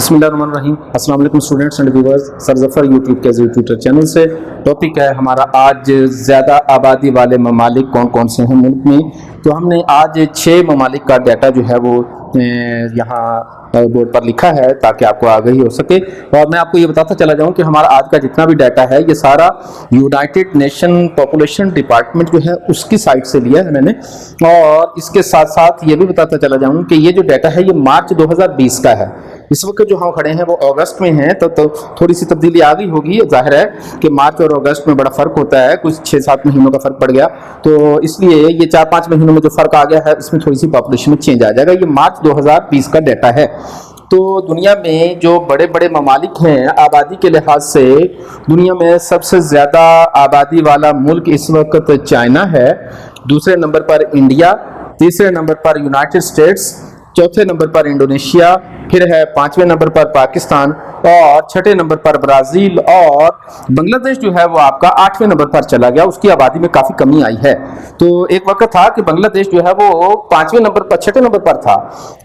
बिस्मिल्लाहिर्रहमानिर्रहीम। अस्सलाम वालेकुम students and viewers. Sir Zafar YouTube के ट्विटर चैनल से टॉपिक है हमारा आज ज़्यादा आबादी वाले ममालिक कौन कौन से हैं मुल्क में। तो हमने आज 6 ममालिक का डाटा जो है वो यहाँ बोर्ड पर लिखा है ताकि आपको आगाही हो सके। और मैं आपको ये बताता चला जाऊँ कि हमारा आज का जितना भी डाटा है ये सारा यूनाइटेड नेशन पॉपुलेशन डिपार्टमेंट जो है उसकी साइट से लिया है मैंने। और इसके साथ साथ ये भी बताता चला जाऊँ कि ये जो डाटा है ये मार्च 2020 का है। इस वक्त जो हम खड़े हैं वो अगस्त में हैं, तो थोड़ी सी तब्दीली आ गई होगी। जाहिर है कि मार्च और अगस्त में बड़ा फ़र्क होता है, कुछ 6-7 महीनों का फ़र्क पड़ गया, तो इसलिए ये 4-5 महीनों में जो फ़र्क आ गया है इसमें थोड़ी सी पॉपुलेशन में चेंज आ जाएगा। ये मार्च 2020 का डाटा है। तो दुनिया में जो बड़े बड़े ममालिक हैं आबादी के लिहाज से, दुनिया में सबसे ज़्यादा आबादी वाला मुल्क इस वक्त चाइना है, दूसरे नंबर पर इंडिया, तीसरे नंबर पर यूनाइटेड स्टेट्स, चौथे नंबर पर इंडोनेशिया, फिर है 5वें नंबर पर पाकिस्तान और 6ठे नंबर पर ब्राज़ील, और बांग्लादेश जो है वो आपका 8वें नंबर पर चला गया। उसकी आबादी में काफ़ी कमी आई है। तो एक वक्त था कि बांग्लादेश जो है वो 5वें नंबर पर, 6ठे नंबर पर था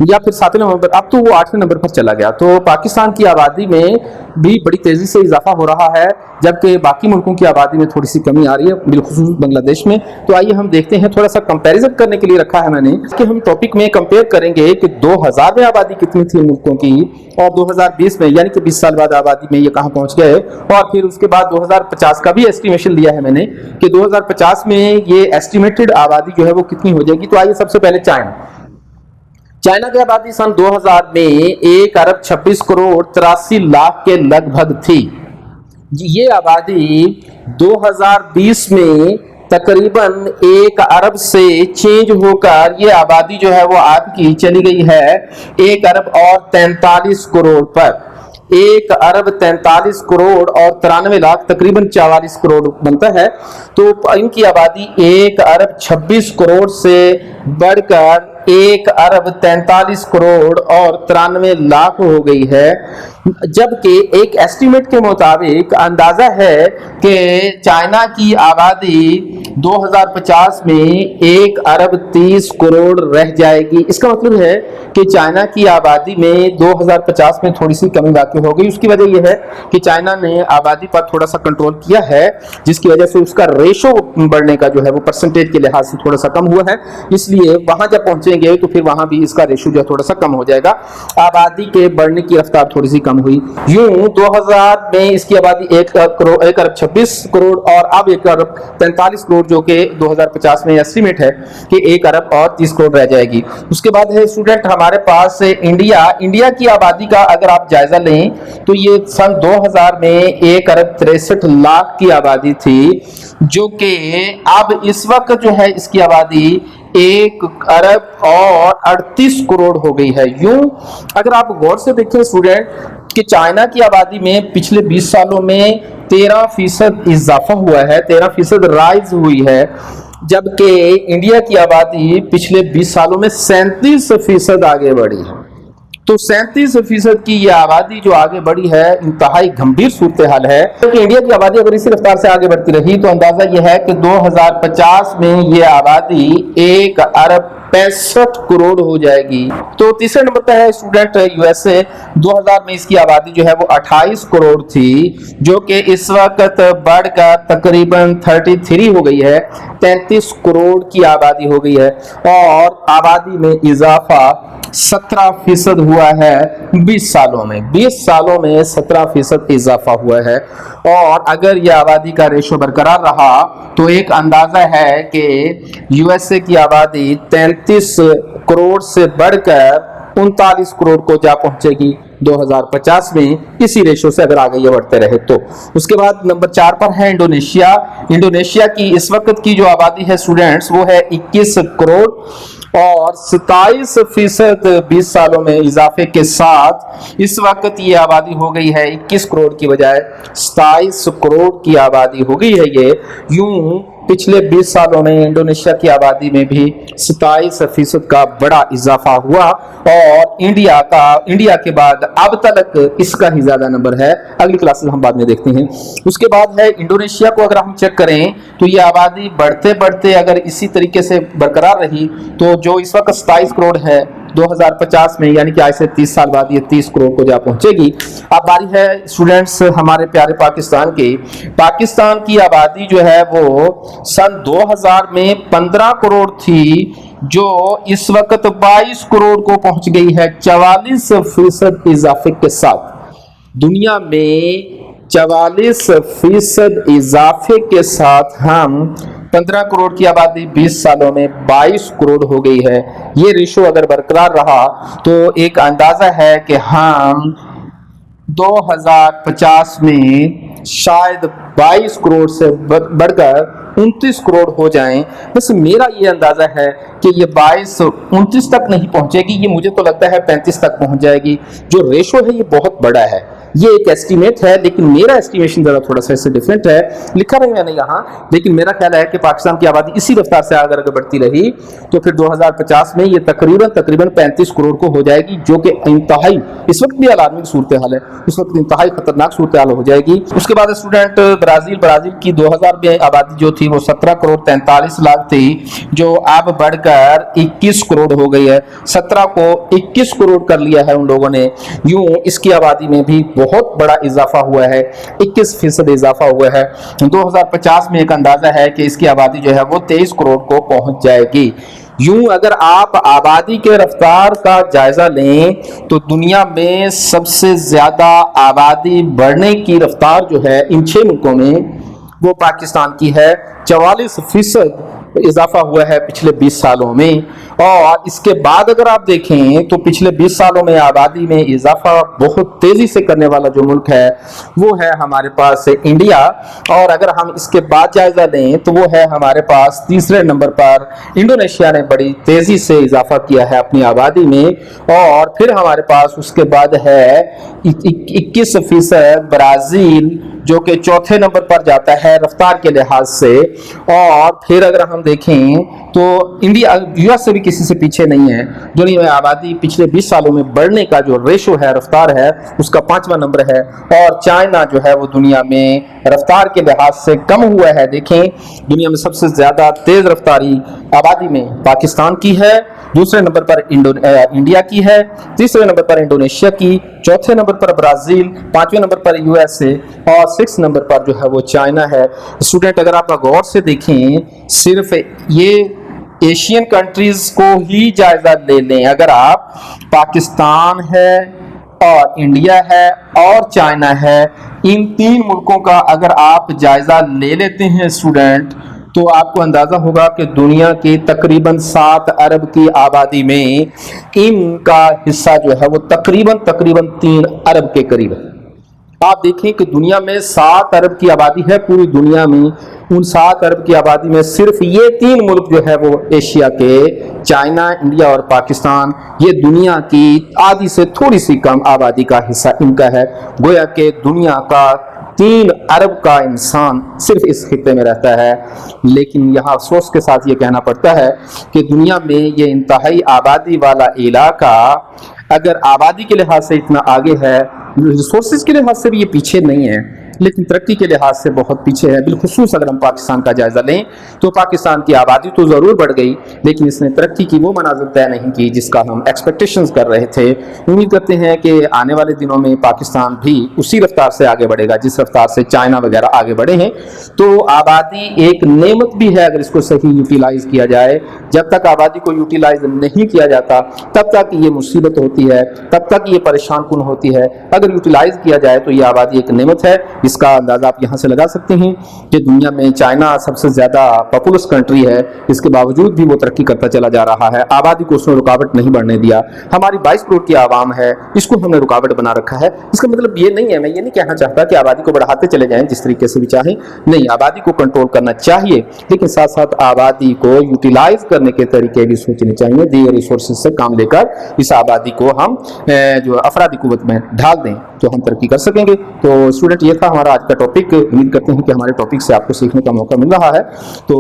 या फिर 7वें नंबर पर, अब तो वो 8वें नंबर पर चला गया। तो पाकिस्तान की आबादी में भी बड़ी तेज़ी से इजाफा हो रहा है, जबकि बाकी मुल्कों की आबादी में थोड़ी सी कमी आ रही है, बिलखुसूस बांग्लादेश में। तो आइए हम देखते हैं, थोड़ा सा कंपैरिजन करने के लिए रखा है मैंने कि हम टॉपिक में कंपेयर करेंगे कि 2000 में आबादी कितनी थी मुल्कों की और 2020 में, यानी कि 20 साल बाद आबादी में ये कहाँ पहुंच गए। और फिर उसके बाद 2050 का भी एस्टिमेशन लिया है मैंने कि 2050 में ये एस्टिमेटेड आबादी जो है वो कितनी हो जाएगी। तो आइए सबसे पहले चाइना की आबादी सन 2000 में 1 अरब 26 करोड़ 83 लाख के लगभग थी। ये आबादी 2020 में तकरीबन 1 अरब से चेंज होकर ये आबादी जो है वो आपकी चली गई है 1 अरब और 43 करोड़ पर। 1 अरब 43 करोड़ और 93 लाख तकरीबन 44 करोड़ बनता है। तो इनकी आबादी 1 अरब 26 करोड़ से बढ़कर 1 अरब 43 करोड़ और 93 लाख हो गई है। जबकि एक एस्टीमेट के मुताबिक अंदाजा है कि चाइना की आबादी 2050 में 1 अरब 30 करोड़ रह जाएगी। इसका मतलब है कि चाइना की आबादी में 2050 में थोड़ी सी कमी वाक़ई हो गई। उसकी वजह यह है कि चाइना ने आबादी पर थोड़ा सा कंट्रोल किया है, जिसकी वजह से उसका रेशो बढ़ने का जो है वो परसेंटेज के लिहाज से थोड़ा सा कम हुआ है। इसलिए वहां जब पहुंचेंगे तो फिर वहां भी इसका रेशो जो है थोड़ा सा कम हो जाएगा। आबादी के बढ़ने की रफ्तार थोड़ी सी कम हुई। यूं 2000 में इसकी आबादी 1 अरब 26 करोड़ और अब 1 अरब 43 करोड़, जो कि 2050 में एस्टीमेट है कि 1 अरब और 30 करोड़ रह जाएगी। उसके बाद है स्टूडेंट हमारे पास इंडिया की आबादी का अगर आप जायजा लें तो ये सन 2000 में 1 अरब 63 लाख की आबादी थी, जो कि अब इस वक्त जो है इसकी आबादी 1 अरब और 38 करोड़ हो गई है। यूं अगर आप गौर से देखें स्टूडेंट कि चाइना की आबादी में पिछले 20 सालों में 13% इजाफा हुआ है, 13% राइज हुई है, जबकि इंडिया की आबादी पिछले 20 सालों में 37% आगे बढ़ी है। तो 37% की ये आबादी जो आगे बढ़ी है इंतहाई गंभीर सूरत हाल है। क्योंकि इंडिया की आबादी अगर इसी रफ्तार से आगे बढ़ती रही तो अंदाजा यह है कि 2050 में ये आबादी 1 अरब 65 करोड़ हो जाएगी। तो तीसरे नंबर पर है स्टूडेंट यूएसए। 2000 में इसकी आबादी जो है वो 28 करोड़ थी, जो कि इस वक्त बढ़कर तकरीबन 33 हो गई है, 33 करोड़ की आबादी हो गई है। और आबादी में इजाफा 17% हुआ है 20 सालों में। 20 सालों में 17% इजाफा हुआ है। और अगर यह आबादी का रेशो बरकरार रहा तो एक अंदाजा है कि यूएसए की आबादी 33 करोड़ से बढ़कर 39 करोड़ को जा पहुंचेगी 2050 में, इसी रेशो से अगर आगे ये बढ़ते रहे तो। उसके बाद नंबर 4 पर है इंडोनेशिया। इंडोनेशिया की इस वक्त की जो आबादी है स्टूडेंट्स वो है 21 करोड़ और 27% 20 सालों में इजाफे के साथ इस वक्त ये आबादी हो गई है 21 करोड़ की बजाय 27 करोड़ की आबादी हो गई है ये। यूं पिछले 20 सालों में इंडोनेशिया की आबादी में भी 27% का बड़ा इजाफा हुआ और इंडिया के बाद अब तक इसका ही ज्यादा नंबर है। अगली क्लासेस हम बाद में देखते हैं। उसके बाद है इंडोनेशिया को अगर हम चेक करें तो ये आबादी बढ़ते बढ़ते अगर इसी तरीके से बरकरार रही तो जो इस वक्त 27 करोड़ है 2050 में, यानी कि आज से 30 साल बाद ये 30 करोड़ को जा पहुंचेगी। अब बारी है स्टूडेंट्स हमारे प्यारे पाकिस्तान की। पाकिस्तान की आबादी जो है वो सन 2000 में 15 करोड़ थी, जो इस वक्त 22 करोड़ को पहुंच गई है 44% इजाफे के साथ। दुनिया में 44% इजाफे के साथ हम 15 करोड़ की आबादी 20 सालों में 22 करोड़ हो गई है। ये रेशो अगर बरकरार रहा तो एक अंदाजा है कि हम 2050 में शायद 22 करोड़ से बढ़कर 29 करोड़ हो जाएं। बस मेरा ये अंदाजा है कि ये 29 तक नहीं पहुंचेगी, ये मुझे तो लगता है 35 तक पहुंच जाएगी। जो रेशो है ये बहुत बड़ा है, ये एक एस्टीमेट है, लेकिन मेरा एस्टीमेशन जरा थोड़ा सा इससे डिफरेंट है। लिखा नहीं मैंने यहाँ, लेकिन मेरा ख्याल है कि पाकिस्तान की आबादी इसी रफ्तार से अगर बढ़ती रही तो फिर 2050 में ये तकरीबन 35 करोड़ को हो जाएगी, जो कि इंतहाई, इस वक्त भी अलार्मिंग सूरत हाल है, उस वक्त इंतहाई खतरनाक सूरत हाल हो जाएगी। उसके बाद स्टूडेंट ब्राजील की 2000 में आबादी जो थी वो 17 करोड़ 43 लाख थी, जो अब बढ़कर 21 करोड़ हो गई है। 17 को 21 करोड़ कर लिया है उन लोगों ने। यूं इसकी आबादी में भी बहुत बड़ा इजाफा हुआ है, 21% इजाफा हुआ है। 2050 में एक अंदाजा है कि इसकी आबादी जो है वो 23 करोड़ को पहुंच जाएगी। यूं अगर आप आबादी के रफ्तार का जायजा लें तो दुनिया में सबसे ज्यादा आबादी बढ़ने की रफ्तार जो है इन 6 मुल्कों में वो पाकिस्तान की है। 44% इजाफा हुआ है पिछले 20 सालों में। और इसके बाद अगर आप देखें तो पिछले 20 सालों में आबादी में इजाफा बहुत तेजी से करने वाला जो मुल्क है वो है हमारे पास इंडिया। और अगर हम इसके बाद जायजा लें तो वो है हमारे पास तीसरे नंबर पर इंडोनेशिया ने बड़ी तेजी से इजाफा किया है अपनी आबादी में। और फिर हमारे पास उसके बाद है 21% ब्राजील, जो कि चौथे नंबर पर जाता है रफ्तार के लिहाज से। और फिर अगर हम देखें तो इंडिया यूएस से भी किसी से पीछे नहीं है। दुनिया में आबादी पिछले 20 सालों में बढ़ने का जो रेशो है, रफ्तार है, उसका 5वां नंबर है। और चाइना जो है वो दुनिया में रफ्तार के लिहाज से कम हुआ है। देखें, दुनिया में सबसे ज्यादा तेज रफ्तारी आबादी में पाकिस्तान की है, दूसरे नंबर पर इंडिया की है, तीसरे नंबर पर इंडोनेशिया की, चौथे नंबर पर ब्राजील, 5वें नंबर पर यूएसए और 6 नंबर पर जो है वो चाइना है। स्टूडेंट अगर आप गौर से देखें, सिर्फ ये एशियन कंट्रीज को ही जायजा ले लें, अगर आप पाकिस्तान है और इंडिया है और चाइना है, इन 3 मुल्कों का अगर आप जायजा ले लेते हैं स्टूडेंट, तो आपको अंदाजा होगा कि दुनिया की तकरीबन 7 अरब की आबादी में इनका हिस्सा जो है वो तकरीबन 3 अरब के करीब है। आप देखें कि दुनिया में 7 अरब की आबादी है पूरी दुनिया में। उन 7 अरब की आबादी में सिर्फ ये 3 मुल्क जो है वो एशिया के, चाइना, इंडिया और पाकिस्तान, ये दुनिया की आधी से थोड़ी सी कम आबादी का हिस्सा इनका है। गोया के दुनिया का 3 अरब का इंसान सिर्फ इस खित्ते में रहता है। लेकिन यहाँ अफसोस के साथ ये कहना पड़ता है कि दुनिया में ये इंतहाई आबादी वाला इलाका अगर आबादी के लिहाज से इतना आगे है, रिसोर्सेज के लिहाज से भी ये पीछे नहीं है, लेकिन तरक्की के लिहाज से बहुत पीछे है। बिलखुसूस अगर हम पाकिस्तान का जायजा लें तो पाकिस्तान की आबादी तो ज़रूर बढ़ गई, लेकिन इसने तरक्की की वो मनाजिल तय नहीं की जिसका हम एक्सपेक्टेशंस कर रहे थे। उम्मीद करते हैं कि आने वाले दिनों में पाकिस्तान भी उसी रफ्तार से आगे बढ़ेगा जिस रफ्तार से चाइना वगैरह आगे बढ़े हैं। तो आबादी एक नेमत भी है अगर इसको सही यूटिलाइज किया जाए। जब तक आबादी को यूटिलाइज नहीं किया जाता तब तक ये मुसीबत होती है, तब तक ये परेशान कुन होती है। अगर यूटिलाइज किया जाए तो ये आबादी एक नेमत है। इसका अंदाजा आप यहाँ से लगा सकते हैं कि दुनिया में चाइना सबसे ज्यादा पॉपुलस कंट्री है, इसके बावजूद भी वो तरक्की करता चला जा रहा है। आबादी को उसने रुकावट नहीं बढ़ने दिया। हमारी 22 करोड़ की आवाम है, इसको हमने रुकावट बना रखा है। इसका मतलब ये नहीं है, मैं ये नहीं कहना चाहता कि आबादी को बढ़ाते चले जाएं जिस तरीके से भी चाहें, नहीं, आबादी को कंट्रोल करना चाहिए, लेकिन साथ साथ आबादी को यूटिलाइज करने के तरीके भी सोचने चाहिए। दिए रिसोर्सेज से काम लेकर इस आबादी को हम जो अफरादी कुव्वत में ढाल दें तो हम तरक्की कर सकेंगे। तो स्टूडेंट ये था हमारा आज का टॉपिक। उम्मीद करते हैं कि हमारे टॉपिक से आपको सीखने का मौका मिल रहा है। तो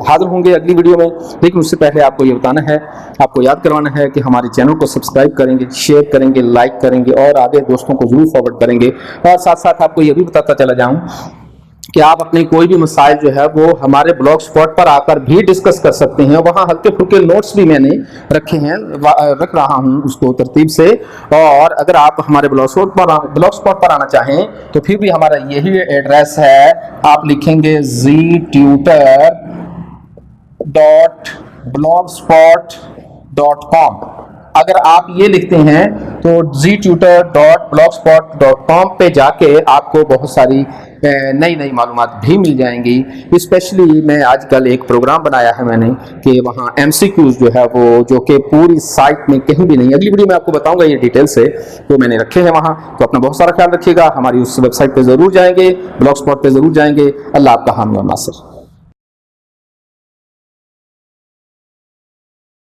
हाजिर होंगे अगली वीडियो में, लेकिन उससे पहले आपको ये बताना है, आपको याद करवाना है कि हमारे चैनल को सब्सक्राइब करेंगे, शेयर करेंगे, लाइक करेंगे और आगे दोस्तों को जरूर फॉरवर्ड करेंगे। और साथ साथ आपको ये भी बताता चला जाऊँ کہ آپ اپنی کوئی بھی مسائل جو ہے وہ ہمارے بلاگ اسپاٹ پر آ کر بھی ڈسکس کر سکتے ہیں. وہاں ہلکے پھلکے نوٹس بھی میں نے رکھے ہیں, رکھ رہا ہوں اس کو ترتیب سے. اور اگر آپ ہمارے بلاگ اسپاٹ پر آنا چاہیں تو پھر بھی ہمارا یہی ایڈریس ہے. آپ لکھیں گے ztutor.blogspot.com. اگر آپ یہ لکھتے ہیں تو ztutor.blogspot.com پہ جا کے آپ کو بہت ساری نئی معلومات بھی مل جائیں گی. اسپیشلی میں آج کل ایک پروگرام بنایا ہے میں نے کہ وہاں MCQs جو ہے وہ جو کہ پوری سائٹ میں کہیں بھی نہیں, اگلی ویڈیو میں آپ کو بتاؤں گا یہ ڈیٹیل سے, تو میں نے رکھے ہیں وہاں. تو اپنا بہت سارا خیال رکھیے گا. ہماری اس ویب سائٹ پہ ضرور جائیں گے, بلاگ اسپاٹ پہ ضرور جائیں گے. اللہ آپ کا حامی و ناصر.